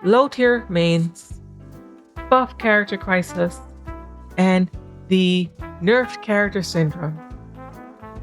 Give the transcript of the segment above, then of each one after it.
low tier mains, buff character crisis, and the nerfed character syndrome.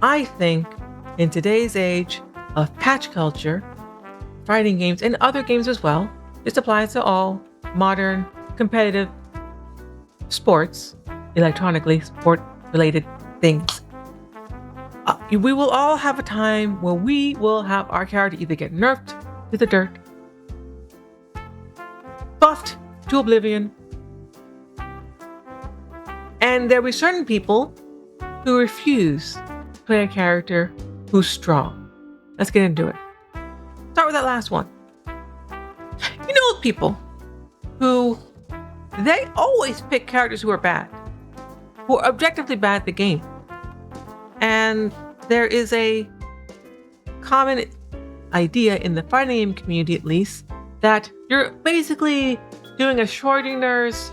I think in today's age of patch culture, fighting games and other games as well, this applies to all modern competitive sports, electronically sport related things. We will all have a time where we will have our character either get nerfed to the dirt, buffed to oblivion, and there will be certain people who refuse to play a character who's strong. Let's get into it. Start with that last one. You know people who they always pick characters who are bad, who are objectively bad at the game. And there is a common idea in the fighting game community, at least, that you're basically doing a Schrodinger's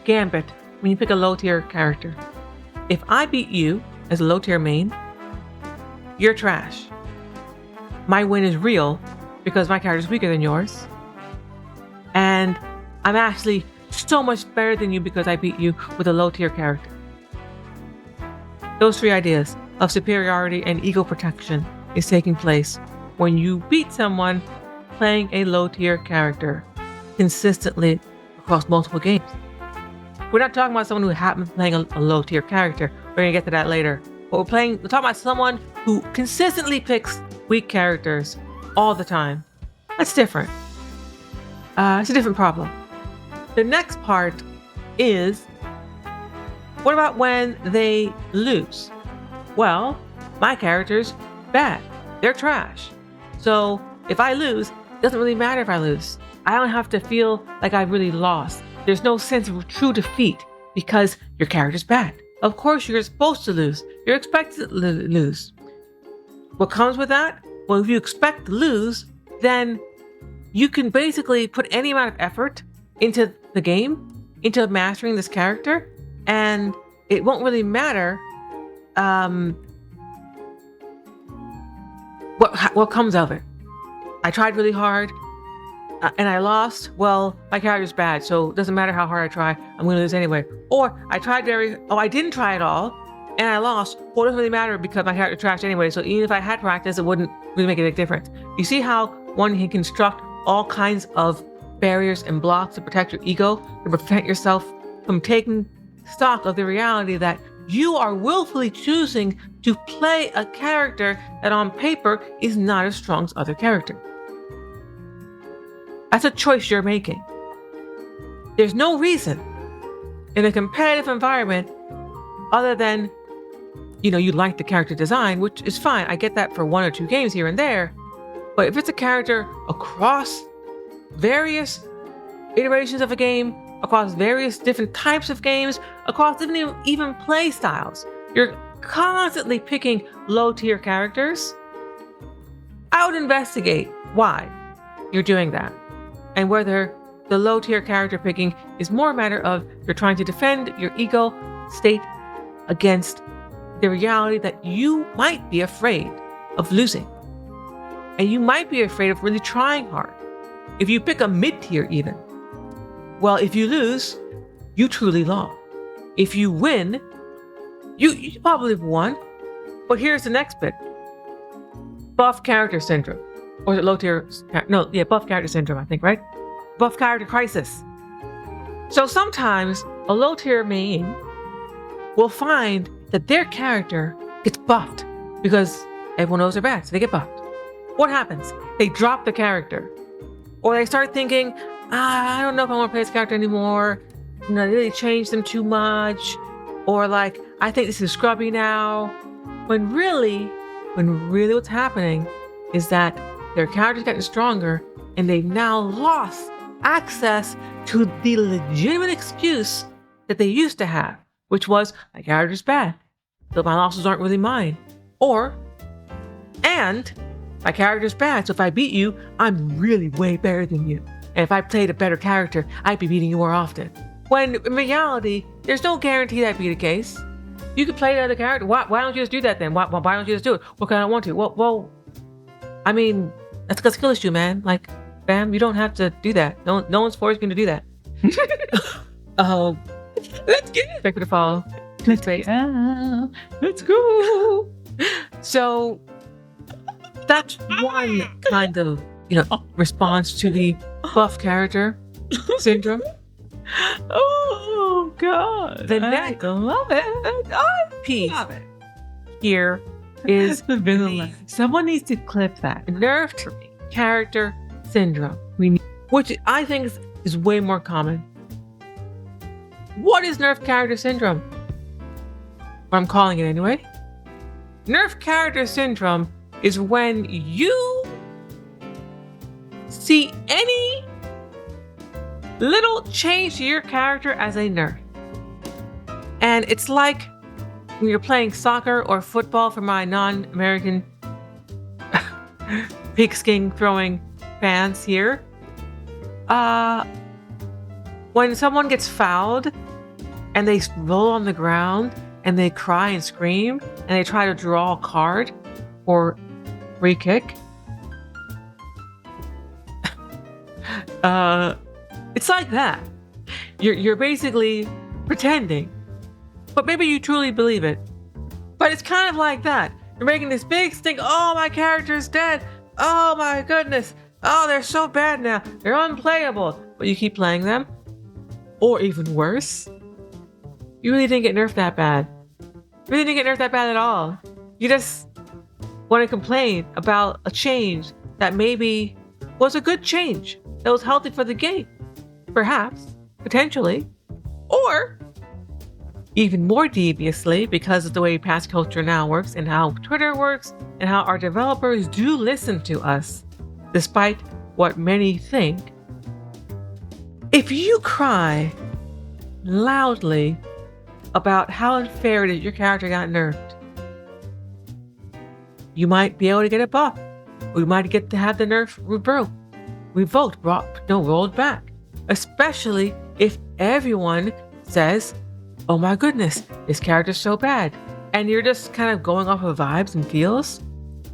gambit when you pick a low tier character. If I beat you as a low tier main, you're trash. My win is real because my character is weaker than yours. And I'm actually so much better than you because I beat you with a low tier character. Those three ideas of superiority and ego protection is taking place when you beat someone playing a low tier character consistently across multiple games. We're not talking about someone who happens to be playing a low tier character. We're gonna get to that later. But we're talking about someone who consistently picks weak characters all the time. That's different. It's a different problem. The next part is, what about when they lose? Well, my character's bad. They're trash. So if I lose, it doesn't really matter if I lose. I don't have to feel like I really lost. There's no sense of true defeat because your character's bad. Of course, you're supposed to lose. You're expected to lose. What comes with that? Well, if you expect to lose, then you can basically put any amount of effort into the game, into mastering this character, and it won't really matter what comes of it. I tried really hard and I lost. Well, my character's bad, so it doesn't matter how hard I try, I'm going to lose anyway. Or I didn't try at all and I lost. Well, it doesn't really matter because my character trashed anyway, so even if I had practice, it wouldn't really make a big difference. You see how one can construct all kinds of barriers and blocks to protect your ego, to prevent yourself from taking stock of the reality that you are willfully choosing to play a character that on paper is not as strong as other characters. That's a choice you're making. There's no reason in a competitive environment other than, you like the character design, which is fine. I get that for one or two games here and there. But if it's a character across various iterations of a game, across various different types of games, across even play styles, you're constantly picking low tier characters, I would investigate why you're doing that and whether the low tier character picking is more a matter of you're trying to defend your ego state against the reality that you might be afraid of losing. And you might be afraid of really trying hard. If you pick a mid-tier even, well, if you lose, you truly lost. If you win, you probably won. But here's the next bit. Buff character syndrome. Or is it low tier? No, yeah, buff character syndrome, I think, right? Buff character crisis. So sometimes a low tier main will find that their character gets buffed because everyone knows they're bad, so they get buffed. What happens? They drop the character. Or they start thinking, I don't know if I want to play this character anymore. They really changed them too much. Or like, I think this is scrubby now. When really what's happening is that their character's getting stronger and they've now lost access to the legitimate excuse that they used to have, which was, my character's bad, so my losses aren't really mine. And my character's bad, so if I beat you, I'm really way better than you. And if I played a better character, I'd be beating you more often. When in reality, there's no guarantee that'd be the case. You could play the other character. Why don't you just do that then? Why don't you just do it? Well, 'cause I don't want to. Well, I mean, that's a skill issue, man. Like, Bam, you don't have to do that. No one's forcing you to do that. Let's get it. Back to the follow. Let's go. So that's one kind of, response to the buff character syndrome. Oh God! The next love it. piece here is someone needs to clip that. Nerfed Character Syndrome, which I think is way more common. What is Nerfed Character Syndrome? Or I'm calling it anyway. Nerfed Character Syndrome is when you see any little change to your character as a nerf. And it's like when you're playing soccer or football for my non-American pigskin throwing fans here. When someone gets fouled and they roll on the ground and they cry and scream and they try to draw a card or free kick. It's like that. You're basically pretending, but maybe you truly believe it. But it's kind of like that. You're making this big stink. Oh, my character's dead. Oh my goodness. Oh, they're so bad now. They're unplayable. But you keep playing them. Or even worse, you really didn't get nerfed that bad. You really didn't get nerfed that bad at all. You just want to complain about a change that maybe was a good change. That was healthy for the game. Perhaps. Potentially. Or even more deviously, because of the way past culture now works and how Twitter works and how our developers do listen to us, despite what many think. If you cry loudly about how unfair it is your character got nerfed, you might be able to get a buff. Or you might get to have the nerf rolled back. Especially if everyone says, oh my goodness, this character's so bad. And you're just kind of going off of vibes and feels.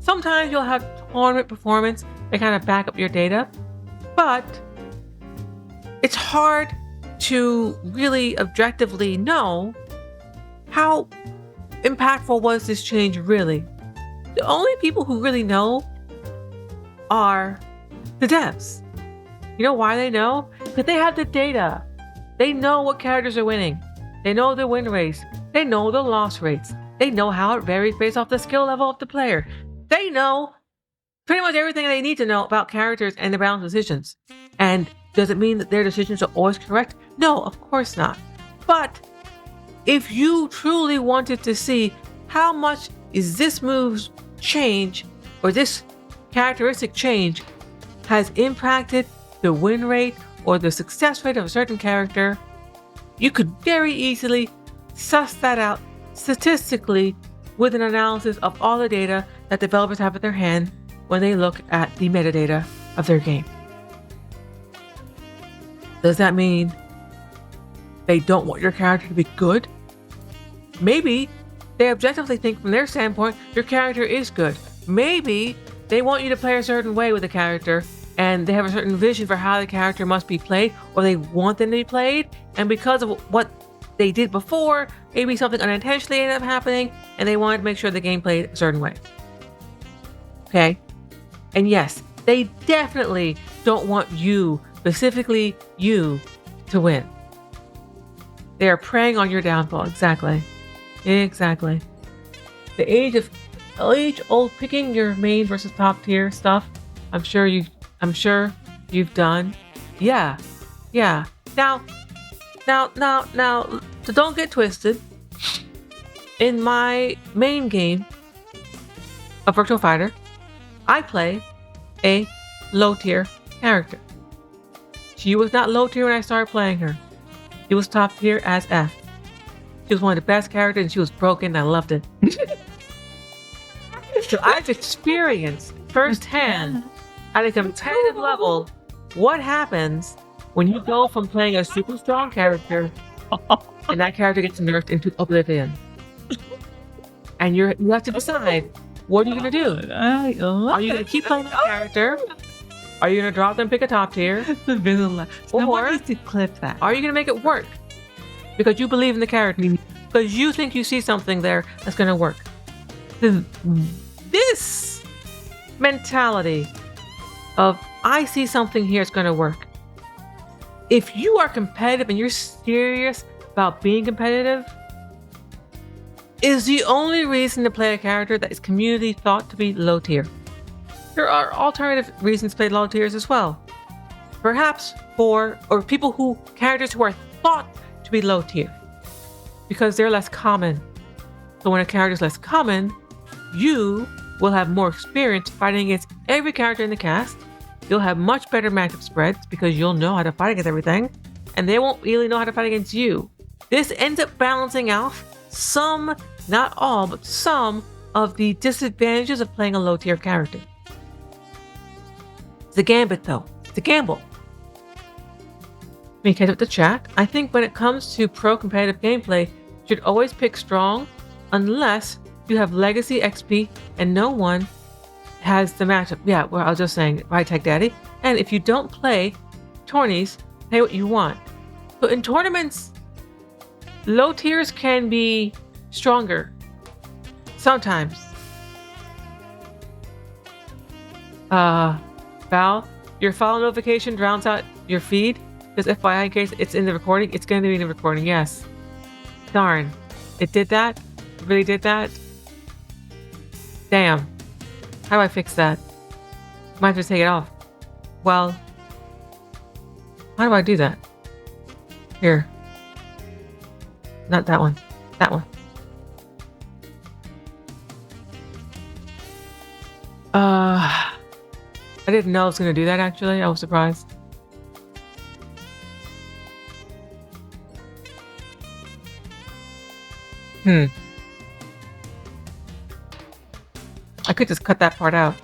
Sometimes you'll have tournament performance that kind of back up your data. But it's hard to really objectively know how impactful was this change really. The only people who really know are the devs. You know why they know? Because they have the data. They know what characters are winning. They know the win rates. They know the loss rates. They know how it varies based off the skill level of the player. They know pretty much everything they need to know about characters and their balance decisions. And does it mean that their decisions are always correct? No, of course not. But if you truly wanted to see how much is this move's change or this characteristic change has impacted the win rate or the success rate of a certain character, you could very easily suss that out statistically with an analysis of all the data that developers have at their hand when they look at the metadata of their game. Does that mean they don't want your character to be good? Maybe they objectively think from their standpoint your character is good. Maybe they want you to play a certain way with the character and they have a certain vision for how the character must be played, or they want them to be played, and because of what they did before, maybe something unintentionally ended up happening and they wanted to make sure the game played a certain way. Okay? And yes, they definitely don't want you, specifically you, to win. They are preying on your downfall. Exactly. The age-old picking your main versus top tier stuff. I'm sure you've done. Yeah. Now, so don't get twisted. In my main game of Virtual Fighter, I play a low tier character. She was not low tier when I started playing her. She was top tier as F. She was one of the best characters and she was broken and I loved it. So I've experienced firsthand at a competitive level what happens when you go from playing a super strong character and that character gets nerfed into oblivion. And you have to decide, what are you going to do? Are you going to keep playing that character? Are you going to drop them, pick a top tier? The villain. Someone Or- needs to clip that. Are you going to make it work? Because you believe in the character. Because you think you see something there that's going to work. This mentality of I see something here that's going to work. If you are competitive and you're serious about being competitive, is the only reason to play a character that is community thought to be low tier. There are alternative reasons to play low tiers as well. Perhaps characters who are thought to be low tier because they're less common. So when a character is less common, you will have more experience fighting against every character in the cast. You'll have much better matchup spreads because you'll know how to fight against everything, and they won't really know how to fight against you. This ends up balancing out some, not all, but some of the disadvantages of playing a low tier character. It's a gambit though. It's a gamble. Let me catch up the chat. I think when it comes to pro competitive gameplay, you should always pick strong unless you have legacy XP and no one has the matchup. Yeah, well, I was just saying, right, Tech Daddy. And if you don't play tourneys, pay what you want. So in tournaments, low tiers can be stronger. Sometimes. Val, your follow notification drowns out your feed. Because FYI, in case it's in the recording, it's going to be in the recording, yes. Darn. It did that? It really did that? Damn. How do I fix that? Might have to take it off. Well, how do I do that? Here. Not that one. That one. I didn't know I was going to do that, actually. I was surprised. I could just cut that part out.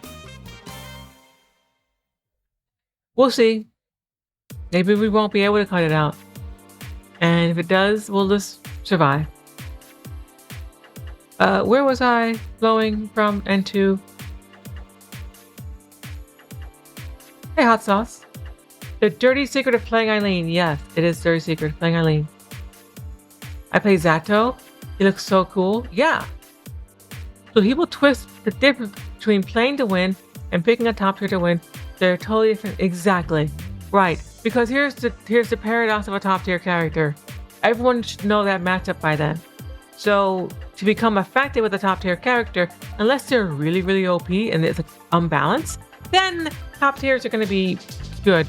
We'll see. Maybe we won't be able to cut it out. And if it does, we'll just survive. Where was I flowing from and to? Hey, Hot Sauce. The dirty secret of playing Eileen. Yes, it is dirty secret of playing Eileen. I play Zato. He looks so cool. Yeah. So he will twist the difference between playing to win and picking a top tier to win. They're totally different. Exactly. Right. Because here's the paradox of a top tier character. Everyone should know that matchup by then. So to become effective with a top tier character, unless they're really, really OP and it's unbalanced, then top tiers are going to be good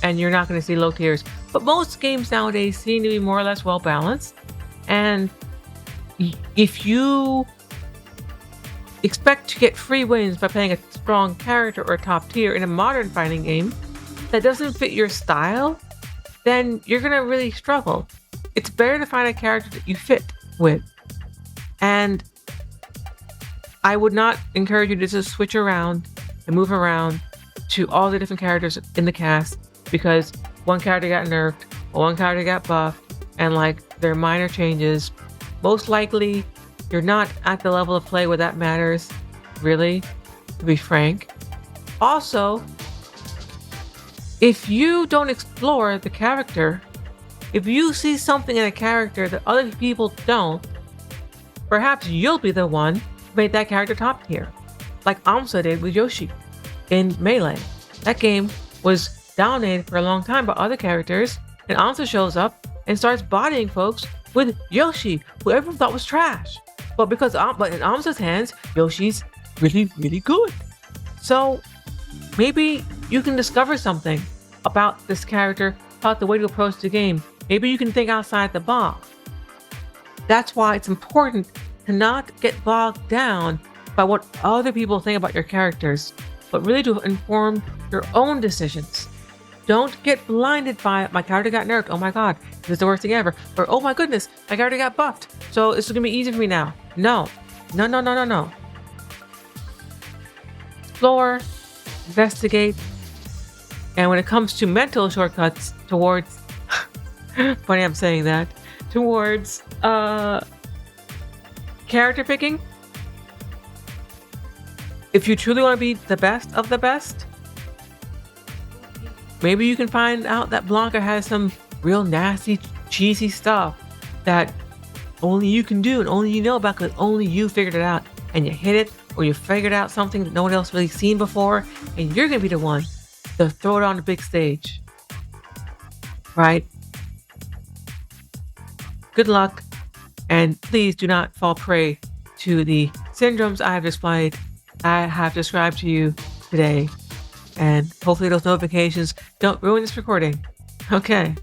and you're not going to see low tiers. But most games nowadays seem to be more or less well balanced. And if you expect to get free wins by playing a strong character or a top tier in a modern fighting game that doesn't fit your style, then you're going to really struggle. It's better to find a character that you fit with. And I would not encourage you to just switch around and move around to all the different characters in the cast because one character got nerfed or one character got buffed and like there are minor changes. Most likely you're not at the level of play where that matters, really, to be frank. Also, if you don't explore the character, if you see something in a character that other people don't, perhaps you'll be the one who made that character top tier, like Amsa did with Yoshi in Melee. That game was dominated for a long time by other characters, and Amsa shows up and starts bodying folks with Yoshi, who everyone thought was trash. But in Amsa's hands, Yoshi's really, really good. So maybe you can discover something about this character, about the way to approach the game. Maybe you can think outside the box. That's why it's important to not get bogged down by what other people think about your characters, but really to inform your own decisions. Don't get blinded by my character got nerfed. Oh my god, this is the worst thing ever. Or oh my goodness, my character got buffed. So it's gonna be easy for me now. No. Explore, investigate, and when it comes to mental shortcuts towards funny I'm saying that, towards character picking, if you truly want to be the best of the best, Maybe you can find out that Blanca has some real nasty, cheesy stuff that only you can do and only you know about because only you figured it out and you hit it, or you figured out something that no one else really seen before, and you're going to be the one to throw it on the big stage. Right? Good luck, and please do not fall prey to the syndromes I have described to you today. And hopefully those notifications don't ruin this recording. Okay.